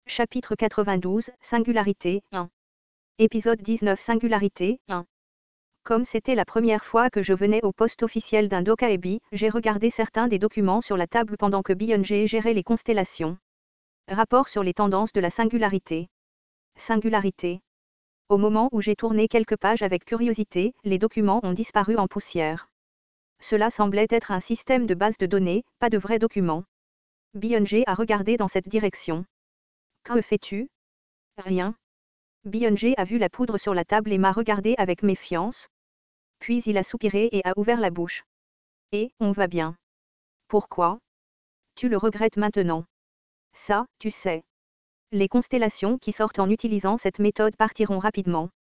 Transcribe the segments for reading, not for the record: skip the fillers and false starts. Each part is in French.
Chapitre 92, Singularité 1. Épisode 19 Singularité 1. Comme c'était la première fois que je venais au poste officiel d'un Dokaebi, j'ai regardé certains des documents sur la table pendant que Byung-jae gérait les constellations. Rapport sur les tendances de la singularité. Singularité. Au moment où j'ai tourné quelques pages avec curiosité, les documents ont disparu en poussière. Cela semblait être un système de base de données, pas de vrais documents. Byung-jae a regardé dans cette direction. Que fais-tu ? Rien. Byung-jae a vu la poudre sur la table et m'a regardé avec méfiance. Puis il a soupiré et a ouvert la bouche. Et, on va bien. Pourquoi ? Tu le regrettes maintenant. Ça, tu sais. Les constellations qui sortent en utilisant cette méthode partiront rapidement.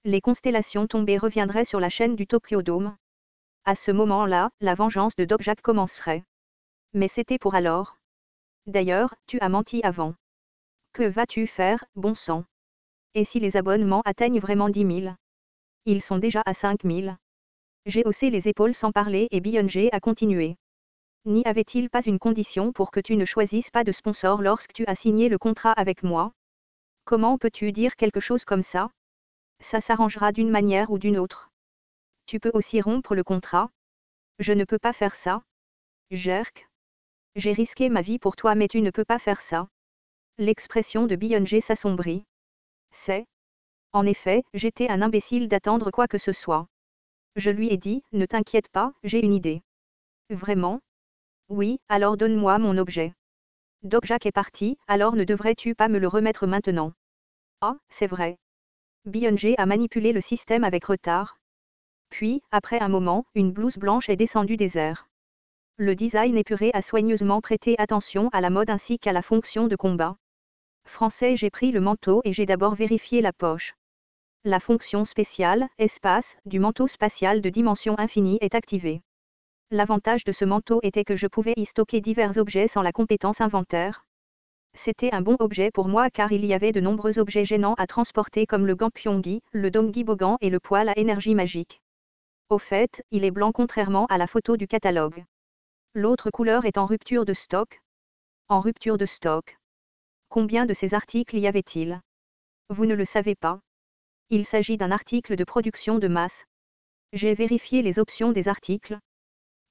Les constellations tombées reviendraient sur la chaîne du Tokyo Dome. À ce moment-là, la vengeance de Dobjak commencerait. Mais c'était pour alors. D'ailleurs, tu as menti avant. Que vas-tu faire, bon sang ? Et si les abonnements atteignent vraiment 10 000 ? Ils sont déjà à 5 000. J'ai haussé les épaules sans parler et Byung-jae a continué. N'y avait-il pas une condition pour que tu ne choisisses pas de sponsor lorsque tu as signé le contrat avec moi ? Comment peux-tu dire quelque chose comme ça ? Ça s'arrangera d'une manière ou d'une autre. Tu peux aussi rompre le contrat. Je ne peux pas faire ça. Jerk. J'ai risqué ma vie pour toi mais tu ne peux pas faire ça. L'expression de Byung-jae s'assombrit. C'est. En effet, j'étais un imbécile d'attendre quoi que ce soit. Je lui ai dit, ne t'inquiète pas, j'ai une idée. Vraiment ? Oui, alors donne-moi mon objet. Dobjak est parti, alors ne devrais-tu pas me le remettre maintenant ? Ah, c'est vrai. Byung-jae a manipulé le système avec retard. Puis, après un moment, une blouse blanche est descendue des airs. Le design épuré a soigneusement prêté attention à la mode ainsi qu'à la fonction de combat. Français, j'ai pris le manteau et j'ai d'abord vérifié la poche. La fonction spéciale, espace, du manteau spatial de dimension infinie est activée. L'avantage de ce manteau était que je pouvais y stocker divers objets sans la compétence inventaire. C'était un bon objet pour moi car il y avait de nombreux objets gênants à transporter comme le gant Pyongi, le Domgi Bogan et le poêle à énergie magique. Au fait, il est blanc contrairement à la photo du catalogue. L'autre couleur est en rupture de stock. En rupture de stock. Combien de ces articles y avait-il ? Vous ne le savez pas. Il s'agit d'un article de production de masse. J'ai vérifié les options des articles.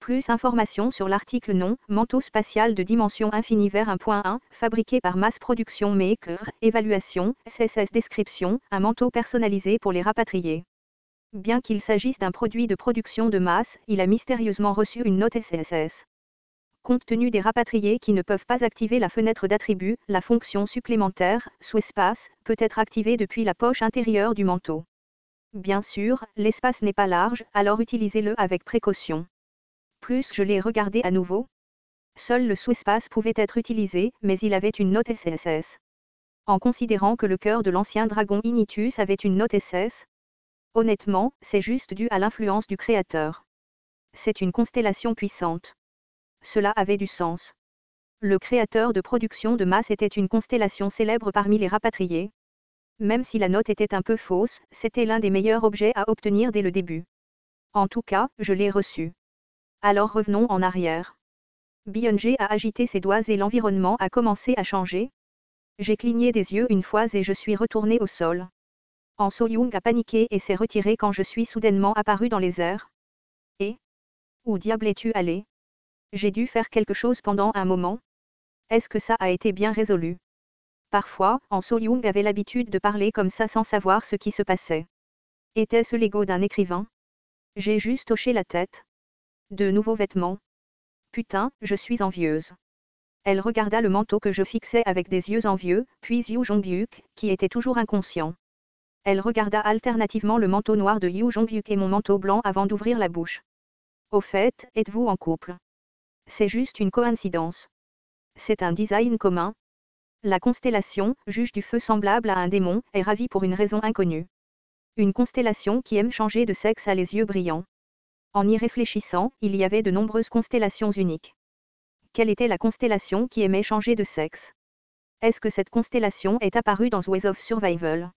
Plus informations sur l'article non, manteau spatial de dimension infinie vers 1.1, fabriqué par Mass Production Maker, évaluation, SSS description, un manteau personnalisé pour les rapatriés. Bien qu'il s'agisse d'un produit de production de masse, il a mystérieusement reçu une note SSS. Compte tenu des rapatriés qui ne peuvent pas activer la fenêtre d'attribut, la fonction supplémentaire, sous espace, peut être activée depuis la poche intérieure du manteau. Bien sûr, l'espace n'est pas large, alors utilisez-le avec précaution. Plus je l'ai regardé à nouveau. Seul le sous-espace pouvait être utilisé, mais il avait une note SSS. En considérant que le cœur de l'ancien dragon Ignitus avait une note SS, honnêtement, c'est juste dû à l'influence du créateur. C'est une constellation puissante. Cela avait du sens. Le créateur de production de masse était une constellation célèbre parmi les rapatriés. Même si la note était un peu fausse, c'était l'un des meilleurs objets à obtenir dès le début. En tout cas, je l'ai reçu. Alors revenons en arrière. Byung-jae a agité ses doigts et l'environnement a commencé à changer. J'ai cligné des yeux une fois et je suis retourné au sol. En So-young a paniqué et s'est retiré quand je suis soudainement apparu dans les airs. Et ? Où diable es-tu allé ? J'ai dû faire quelque chose pendant un moment. Est-ce que ça a été bien résolu ? Parfois, en So-young avait l'habitude de parler comme ça sans savoir ce qui se passait. Était-ce l'ego d'un écrivain ? J'ai juste hoché la tête. De nouveaux vêtements. Putain, je suis envieuse. Elle regarda le manteau que je fixais avec des yeux envieux, puis Yoo Jong-hyuk, qui était toujours inconscient. Elle regarda alternativement le manteau noir de Yoo Jong-hyuk et mon manteau blanc avant d'ouvrir la bouche. Au fait, êtes-vous en couple ? C'est juste une coïncidence. C'est un design commun. La constellation, juge du feu semblable à un démon, est ravie pour une raison inconnue. Une constellation qui aime changer de sexe a les yeux brillants. En y réfléchissant, il y avait de nombreuses constellations uniques. Quelle était la constellation qui aimait changer de sexe ? Est-ce que cette constellation est apparue dans Ways of Survival ?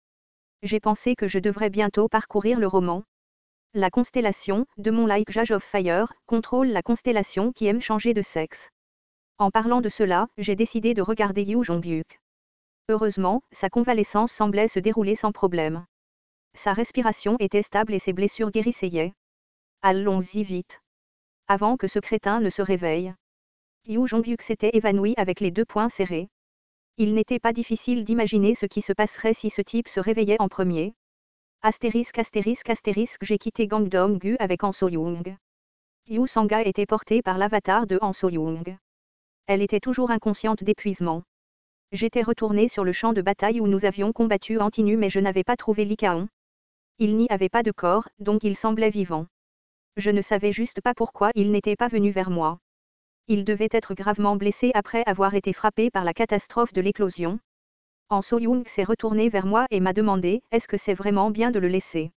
J'ai pensé que je devrais bientôt parcourir le roman. La constellation, de mon like Jage of Fire, contrôle la constellation qui aime changer de sexe. En parlant de cela, j'ai décidé de regarder Yoo Jong-hyuk. Heureusement, sa convalescence semblait se dérouler sans problème. Sa respiration était stable et ses blessures guérissaient. Allons-y vite. Avant que ce crétin ne se réveille. Yu Jongyuk s'était évanoui avec les deux poings serrés. Il n'était pas difficile d'imaginer ce qui se passerait si ce type se réveillait en premier. Astérisque astérisque astérisque j'ai quitté Gangdong-gu avec Han So-young. Yu Sanga était portée par l'avatar de Han So-young. Elle était toujours inconsciente d'épuisement. J'étais retourné sur le champ de bataille où nous avions combattu Antinu mais je n'avais pas trouvé Lycaon. Il n'y avait pas de corps, donc il semblait vivant. Je ne savais juste pas pourquoi il n'était pas venu vers moi. Il devait être gravement blessé après avoir été frappé par la catastrophe de l'éclosion. Han So-young s'est retourné vers moi et m'a demandé « Est-ce que c'est vraiment bien de le laisser ?»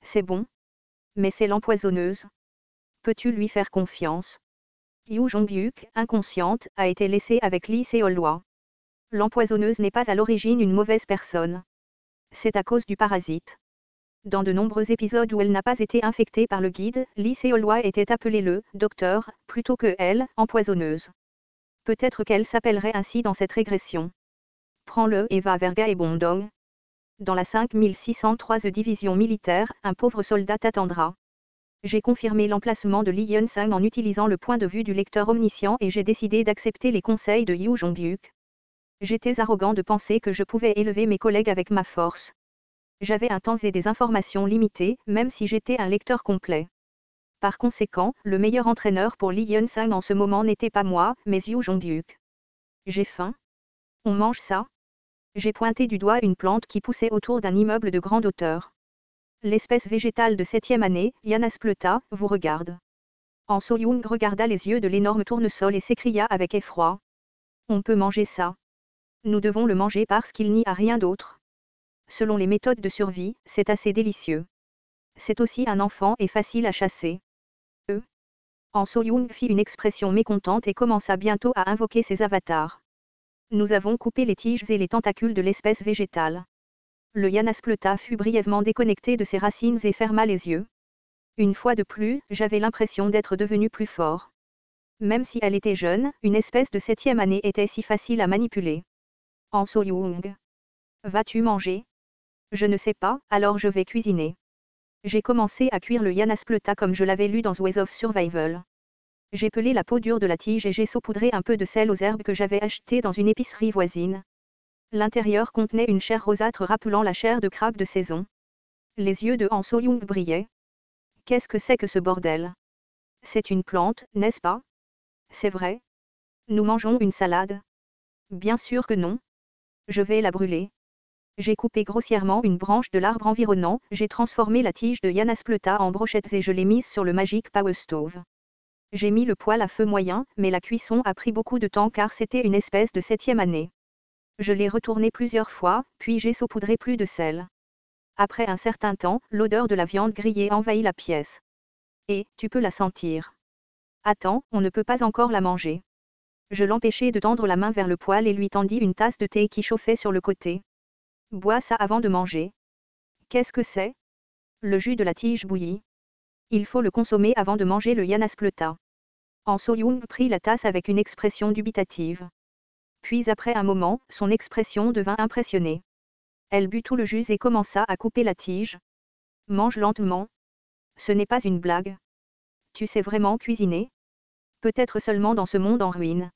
C'est bon. Mais c'est l'empoisonneuse. Peux-tu lui faire confiance? Yu Jongyuk, inconsciente, a été laissée avec Lee Seol-hwa. L'empoisonneuse n'est pas à l'origine une mauvaise personne. C'est à cause du parasite. Dans de nombreux épisodes où elle n'a pas été infectée par le guide, Lee Seol-hwa était appelé le « docteur » plutôt que elle, empoisonneuse. Peut-être qu'elle s'appellerait ainsi dans cette régression. Prends-le et va vers Gaebondong. Dans la 5603e division militaire, un pauvre soldat t'attendra. J'ai confirmé l'emplacement de Lee Yeon-sang en utilisant le point de vue du lecteur omniscient et j'ai décidé d'accepter les conseils de Yu Jongyuk. J'étais arrogant de penser que je pouvais élever mes collègues avec ma force. J'avais un temps et des informations limitées, même si j'étais un lecteur complet. Par conséquent, le meilleur entraîneur pour Lee Yeon-sang en ce moment n'était pas moi, mais Yu Jongyuk. J'ai faim. On mange ça? J'ai pointé du doigt une plante qui poussait autour d'un immeuble de grande hauteur. L'espèce végétale de 7e année, Yanaspleuta, vous regarde. Han So-young regarda les yeux de l'énorme tournesol et s'écria avec effroi. On peut manger ça. Nous devons le manger parce qu'il n'y a rien d'autre. Selon les méthodes de survie, c'est assez délicieux. C'est aussi un enfant et facile à chasser. Han So-young fit une expression mécontente et commença bientôt à invoquer ses avatars. Nous avons coupé les tiges et les tentacules de l'espèce végétale. Le Yanaspleuta fut brièvement déconnecté de ses racines et ferma les yeux. Une fois de plus, j'avais l'impression d'être devenu plus fort. Même si elle était jeune, une espèce de 7e année était si facile à manipuler. Han So-young. Vas-tu manger? Je ne sais pas, alors je vais cuisiner. J'ai commencé à cuire le Yanaspleuta comme je l'avais lu dans Ways of Survival. J'ai pelé la peau dure de la tige et j'ai saupoudré un peu de sel aux herbes que j'avais achetées dans une épicerie voisine. L'intérieur contenait une chair rosâtre rappelant la chair de crabe de saison. Les yeux de Han So-young brillaient. Qu'est-ce que c'est que ce bordel? C'est une plante, n'est-ce pas? C'est vrai. Nous mangeons une salade. Bien sûr que non. Je vais la brûler. J'ai coupé grossièrement une branche de l'arbre environnant, j'ai transformé la tige de Yanaspleuta en brochettes et je l'ai mise sur le Magic Power Stove. J'ai mis le poêle à feu moyen, mais la cuisson a pris beaucoup de temps car c'était une espèce de 7e année. Je l'ai retourné plusieurs fois, puis j'ai saupoudré plus de sel. Après un certain temps, l'odeur de la viande grillée envahit la pièce. Et, tu peux la sentir. Attends, on ne peut pas encore la manger. Je l'empêchai de tendre la main vers le poêle et lui tendis une tasse de thé qui chauffait sur le côté. Bois ça avant de manger. Qu'est-ce que c'est? Le jus de la tige bouillie. Il faut le consommer avant de manger le Yanaspleuta. Han So-young prit la tasse avec une expression dubitative. Puis après un moment, son expression devint impressionnée. Elle but tout le jus et commença à couper la tige. Mange lentement. Ce n'est pas une blague. Tu sais vraiment cuisiner? Peut-être seulement dans ce monde en ruine.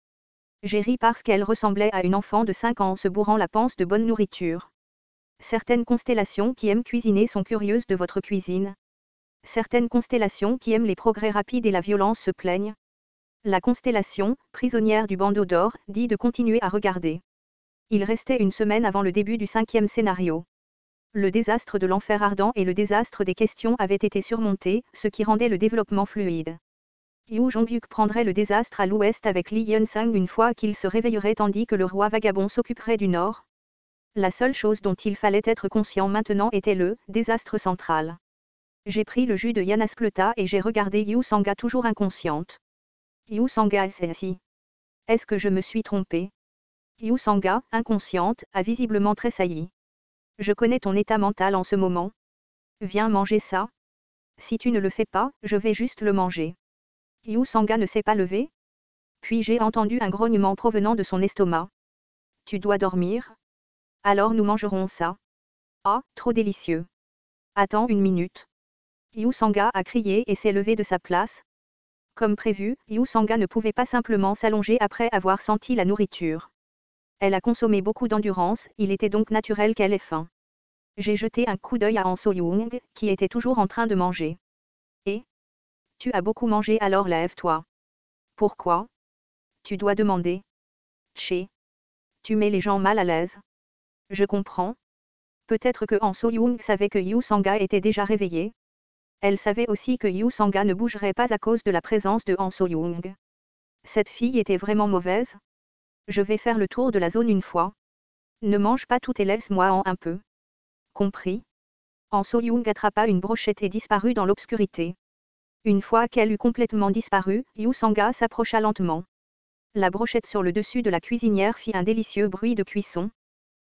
J'ai ri parce qu'elle ressemblait à une enfant de 5 ans se bourrant la panse de bonne nourriture. Certaines constellations qui aiment cuisiner sont curieuses de votre cuisine. Certaines constellations qui aiment les progrès rapides et la violence se plaignent. La constellation, prisonnière du bandeau d'or, dit de continuer à regarder. Il restait une semaine avant le début du 5e scénario. Le désastre de l'enfer ardent et le désastre des questions avaient été surmontés, ce qui rendait le développement fluide. Yu Jongyuk prendrait le désastre à l'ouest avec Lee Yeon-sang une fois qu'il se réveillerait tandis que le roi vagabond s'occuperait du nord. La seule chose dont il fallait être conscient maintenant était le désastre central. J'ai pris le jus de Yanaspleuta et j'ai regardé Yu Sanga toujours inconsciente. Yu Sanga s'est assis. Est-ce que je me suis trompée? Yu Sanga, inconsciente, a visiblement tressailli. Je connais ton état mental en ce moment. Viens manger ça. Si tu ne le fais pas, je vais juste le manger. Yu Sanga ne s'est pas levé. Puis j'ai entendu un grognement provenant de son estomac. Tu dois dormir? Alors nous mangerons ça. Ah, trop délicieux. Attends une minute. Yu Sanga a crié et s'est levé de sa place. Comme prévu, Yu Sanga ne pouvait pas simplement s'allonger après avoir senti la nourriture. Elle a consommé beaucoup d'endurance, il était donc naturel qu'elle ait faim. J'ai jeté un coup d'œil à Han So-young, qui était toujours en train de manger. Et tu as beaucoup mangé alors lève-toi. Pourquoi? Tu dois demander. Tché. Tu mets les gens mal à l'aise. Je comprends. Peut-être que Han So-young savait que Yu Sanga était déjà réveillé. Elle savait aussi que Yu Sanga ne bougerait pas à cause de la présence de Han So-young. Cette fille était vraiment mauvaise. Je vais faire le tour de la zone une fois. Ne mange pas tout et laisse-moi en un peu. Compris. Han So-young attrapa une brochette et disparut dans l'obscurité. Une fois qu'elle eut complètement disparu, Yu Sanga s'approcha lentement. La brochette sur le dessus de la cuisinière fit un délicieux bruit de cuisson.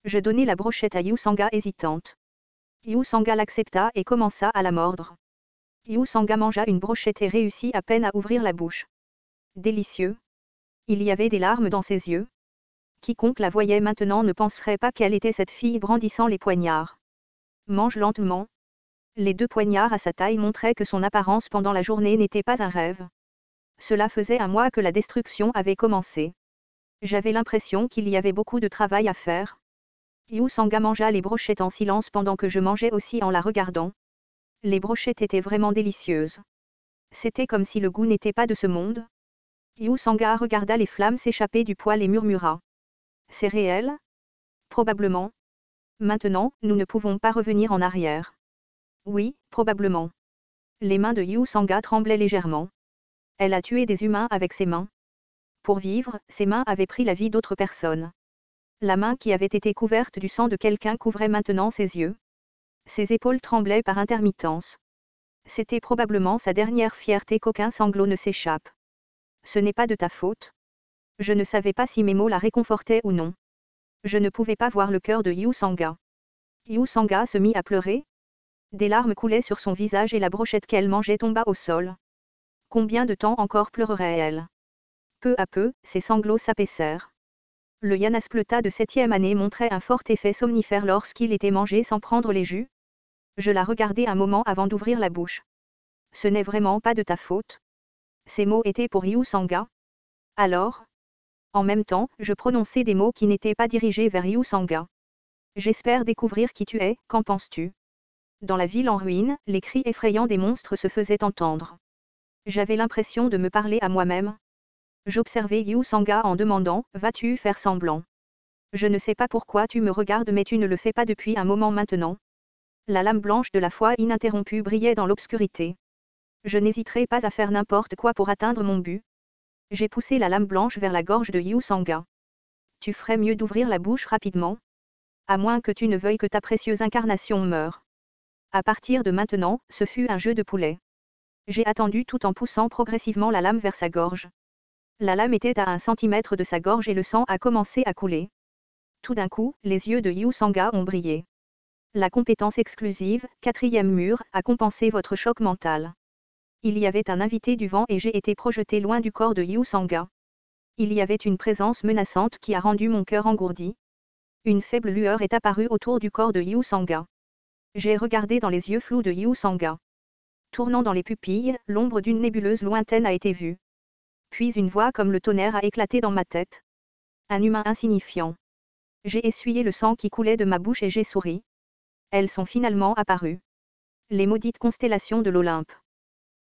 Je donnai la brochette à Yu Sanga hésitante. Yu Sanga l'accepta et commença à la mordre. Yu Sanga mangea une brochette et réussit à peine à ouvrir la bouche. Délicieux. Il y avait des larmes dans ses yeux. Quiconque la voyait maintenant ne penserait pas qu'elle était cette fille brandissant les poignards. Mange lentement. Les 2 poignards à sa taille montraient que son apparence pendant la journée n'était pas un rêve. Cela faisait un mois que la destruction avait commencé. J'avais l'impression qu'il y avait beaucoup de travail à faire. Yu Sanga mangea les brochettes en silence pendant que je mangeais aussi en la regardant. Les brochettes étaient vraiment délicieuses. C'était comme si le goût n'était pas de ce monde. Yu Sanga regarda les flammes s'échapper du poêle et murmura. C'est réel? Probablement. Maintenant, nous ne pouvons pas revenir en arrière. Oui, probablement. Les mains de Yu Sanga tremblaient légèrement. Elle a tué des humains avec ses mains. Pour vivre, ses mains avaient pris la vie d'autres personnes. La main qui avait été couverte du sang de quelqu'un couvrait maintenant ses yeux. Ses épaules tremblaient par intermittence. C'était probablement sa dernière fierté qu'aucun sanglot ne s'échappe. Ce n'est pas de ta faute. Je ne savais pas si mes mots la réconfortaient ou non. Je ne pouvais pas voir le cœur de Yu Sanga. Yu Sanga se mit à pleurer. Des larmes coulaient sur son visage et la brochette qu'elle mangeait tomba au sol. Combien de temps encore pleurerait-elle? Peu à peu, ses sanglots s'apaissèrent. Le Yanaspleta de 7e année montrait un fort effet somnifère lorsqu'il était mangé sans prendre les jus. Je la regardai un moment avant d'ouvrir la bouche. Ce n'est vraiment pas de ta faute. Ces mots étaient pour Yu Sanga. Alors? En même temps, je prononçais des mots qui n'étaient pas dirigés vers Yu Sanga. J'espère découvrir qui tu es, qu'en penses-tu? Dans la ville en ruine, les cris effrayants des monstres se faisaient entendre. J'avais l'impression de me parler à moi-même. J'observais Yu Sanga en demandant, vas-tu faire semblant? Je ne sais pas pourquoi tu me regardes mais tu ne le fais pas depuis un moment maintenant. La lame blanche de la foi ininterrompue brillait dans l'obscurité. Je n'hésiterai pas à faire n'importe quoi pour atteindre mon but. J'ai poussé la lame blanche vers la gorge de Yu Sanga. Tu ferais mieux d'ouvrir la bouche rapidement. À moins que tu ne veuilles que ta précieuse incarnation meure. À partir de maintenant, ce fut un jeu de poulet. J'ai attendu tout en poussant progressivement la lame vers sa gorge. La lame était à 1 centimètre de sa gorge et le sang a commencé à couler. Tout d'un coup, les yeux de Yu Sanga ont brillé. La compétence exclusive, 4e mur, a compensé votre choc mental. Il y avait un invité du vent et j'ai été projeté loin du corps de Yu Sanga. Il y avait une présence menaçante qui a rendu mon cœur engourdi. Une faible lueur est apparue autour du corps de Yu Sanga. J'ai regardé dans les yeux flous de Yu Sanga. Tournant dans les pupilles, l'ombre d'une nébuleuse lointaine a été vue. Puis une voix comme le tonnerre a éclaté dans ma tête. Un humain insignifiant. J'ai essuyé le sang qui coulait de ma bouche et j'ai souri. Elles sont finalement apparues. Les maudites constellations de l'Olympe.